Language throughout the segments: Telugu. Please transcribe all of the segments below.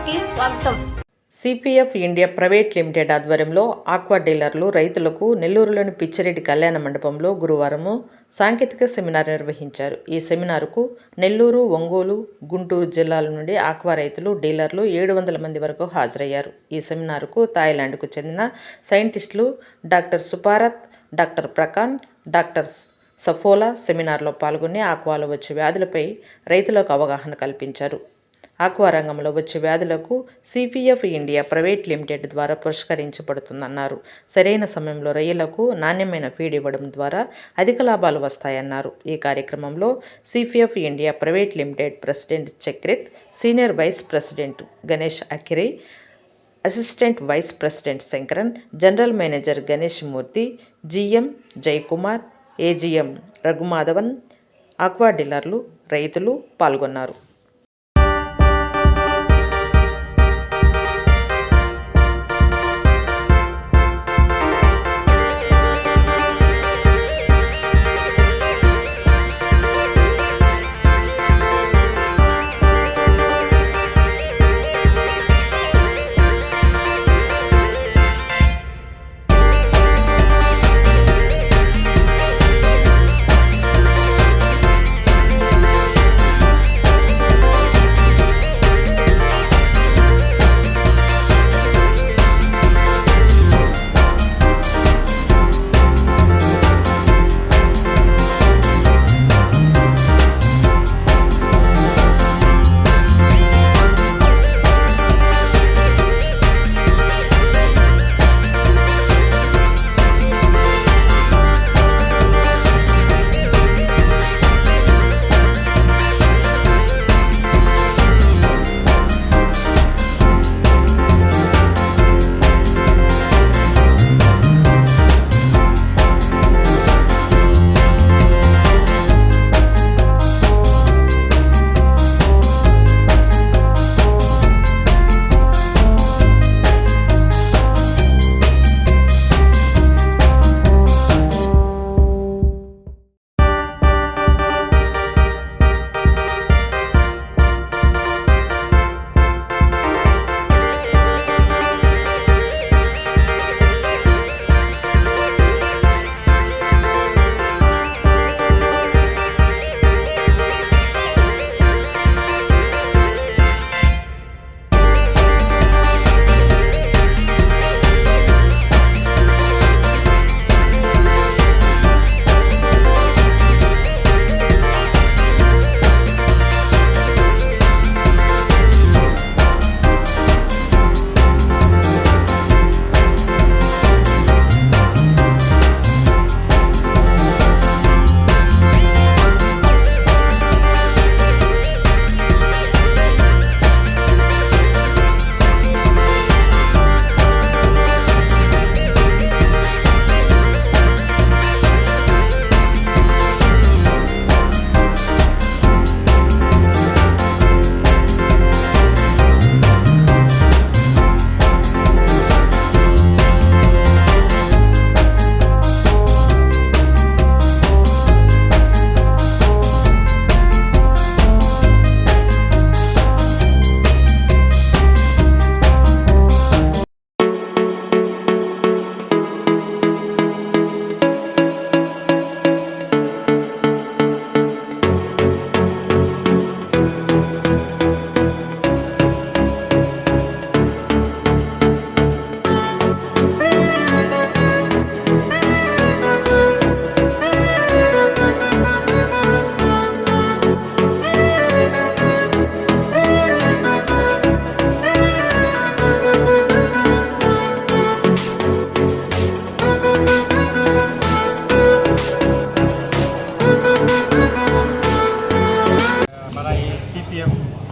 కి స్వాగతం. సిపిఎఫ్ ఇండియా ప్రైవేట్ లిమిటెడ్ ఆధ్వర్యంలో ఆక్వా డీలర్లు రైతులకు నెల్లూరులోని పిచ్చిరెడ్డి కళ్యాణ మండపంలో గురువారం సాంకేతిక సెమినార్ నిర్వహించారు. ఈ సెమినార్కు నెల్లూరు, ఒంగోలు, గుంటూరు జిల్లాల నుండి ఆక్వా రైతులు, డీలర్లు 700 మంది వరకు హాజరయ్యారు. ఈ సెమినార్కు థాయిలాండ్కు చెందిన సైంటిస్టులు డాక్టర్ సుపారత్, డాక్టర్ ప్రకాన్, డాక్టర్ సఫోలా సెమినార్లో పాల్గొని ఆక్వాలో వచ్చే వ్యాధులపై రైతులకు అవగాహన కల్పించారు. ఆక్వా రంగంలో వచ్చే వ్యాధులకు సిపిఎఫ్ ఇండియా ప్రైవేట్ లిమిటెడ్ ద్వారా పరిష్కరించబడుతుందన్నారు. సరైన సమయంలో రొయ్యలకు నాణ్యమైన ఫీడ్ ఇవ్వడం ద్వారా అధిక లాభాలు వస్తాయన్నారు. ఈ కార్యక్రమంలో CPF India private limited president Chakrith, senior vice president Ganesh Akhire, assistant vice president Shankaran, general manager Ganesh Murthy, GM Jayakumar, AGM Raghumadhavan, aqua డీలర్లు, రైతులు పాల్గొన్నారు.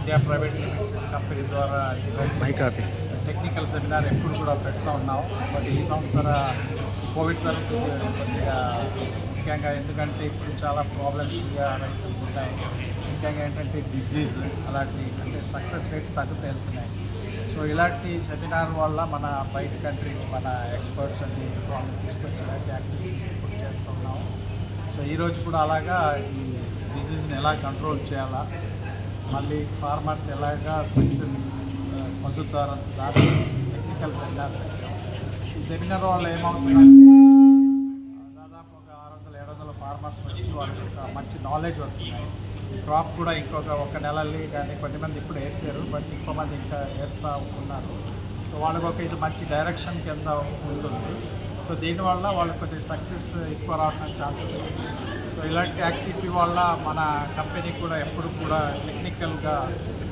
ఇండియా ప్రైవేట్ కంపెనీ ద్వారా టెక్నికల్ సెమినార్ ఎప్పుడు కూడా పెడుతూ ఉన్నాం. బట్ ఈ సంవత్సర కోవిడ్ వరకు కొద్దిగా ముఖ్యంగా ఎందుకంటే ఇప్పుడు చాలా ప్రాబ్లమ్స్ రైతులు ఉంటాయి. ముఖ్యంగా ఏంటంటే డిసీజ్ అలాంటి అంటే సక్సెస్ రేట్ తగ్గుతూ వెళ్తున్నాయి. సో ఇలాంటి సెమినార్ వల్ల మన బయట కంట్రీ మన ఎక్స్పర్ట్స్ అన్ని వాళ్ళని తీసుకొచ్చేలాంటి యాక్టివిటీస్ ఇప్పుడు చేస్తున్నాం. సో ఈరోజు కూడా అలాగా ఈ డిసీజ్ని ఎలా కంట్రోల్ చేయాలా, మళ్ళీ ఫార్మర్స్ ఎలాగా సక్సెస్ పొందుతారు దాని టెక్నికల్ సెమినార్ పెట్టాం. ఈ సెమినార్ వల్ల ఏమవుతుందంటే దాదాపు ఒక 600-700 ఫార్మర్స్ వచ్చి వాళ్ళకి ఒక మంచి నాలెడ్జ్ వస్తున్నాయి. ఈ క్రాప్ కూడా ఒక నెలల్ని కానీ కొంతమంది ఇప్పుడు వేసారు, బట్ ఇంకో మంది ఇంకా వేస్తూ ఉన్నారు. సో వాళ్ళకి ఒక ఇది మంచి డైరెక్షన్ కింద ఉంటుంది. సో దీనివల్ల వాళ్ళకి కొద్దిగా సక్సెస్ ఎక్కువ రావడానికి ఛాన్సెస్ ఉంది. సో ఇలాంటి యాక్టివిటీ వల్ల మన కంపెనీ కూడా ఎప్పుడు కూడా టెక్నికల్గా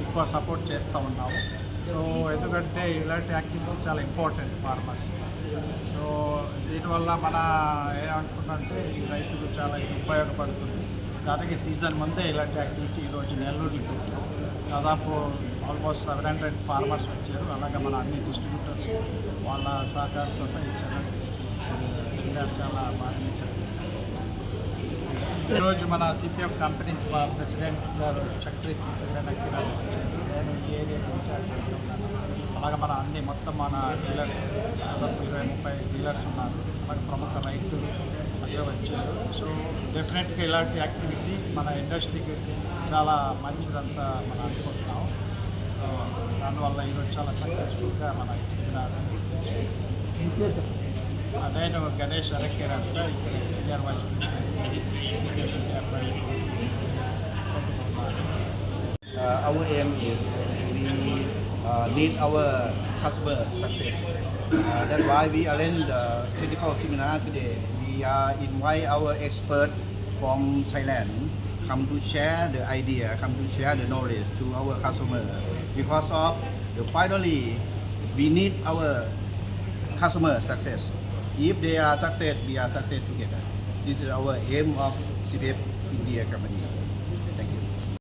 ఎక్కువ సపోర్ట్ చేస్తూ ఉన్నాము. సో ఎందుకంటే ఇలాంటి యాక్టివిటీ చాలా ఇంపార్టెంట్ ఫార్మర్స్. సో దీనివల్ల మన ఏమనుకుంటే ఈ రైతులు చాలా ఉపయోగపడుతుంది. దానికి సీజన్ ముందే ఇలాంటి యాక్టివిటీ ఈరోజు నెల్లూరులో పెట్టాం. దాదాపు ఆల్మోస్ట్ 700 ఫార్మర్స్ వచ్చారు. అలాగే మన అన్ని డిస్ట్రిబ్యూటర్స్ వాళ్ళ సహకారంతో ఈ సెమినార్ చాలా బాగా జరిగింది. ఈరోజు మన సిపిఎఫ్ కంపెనీ నుంచి మా ప్రెసిడెంట్ గారు చక్రవర్తి వచ్చారు. నేను ఈ ఏరియా ఇన్ఛార్జ్ ఉన్నాను. అలాగే మన అన్ని మొత్తం మన డీలర్స్ దాదాపు 20-30 డీలర్స్ ఉన్నారు. అలాగే ప్రముఖ రైతులు అదే వచ్చారు. సో డెఫినెట్గా ఇలాంటి యాక్టివిటీ మన ఇండస్ట్రీకి చాలా మంచిదంతా మనం అనుకుంటున్నాం. సో దానివల్ల ఈరోజు చాలా సక్సెస్ఫుల్గా మన ఈ సెమినార్ నేను గణేష్ అరకేర్ అంతా ఇక్కడ senior vice president senior Our aim is we need our customer success. That's why we arrange the technical seminar today. We invite our expert from Thailand come to share the idea, come to share the knowledge to our customer. Because of finally we need our customer success. If they are success, we are success together. This is our aim of CPF India company.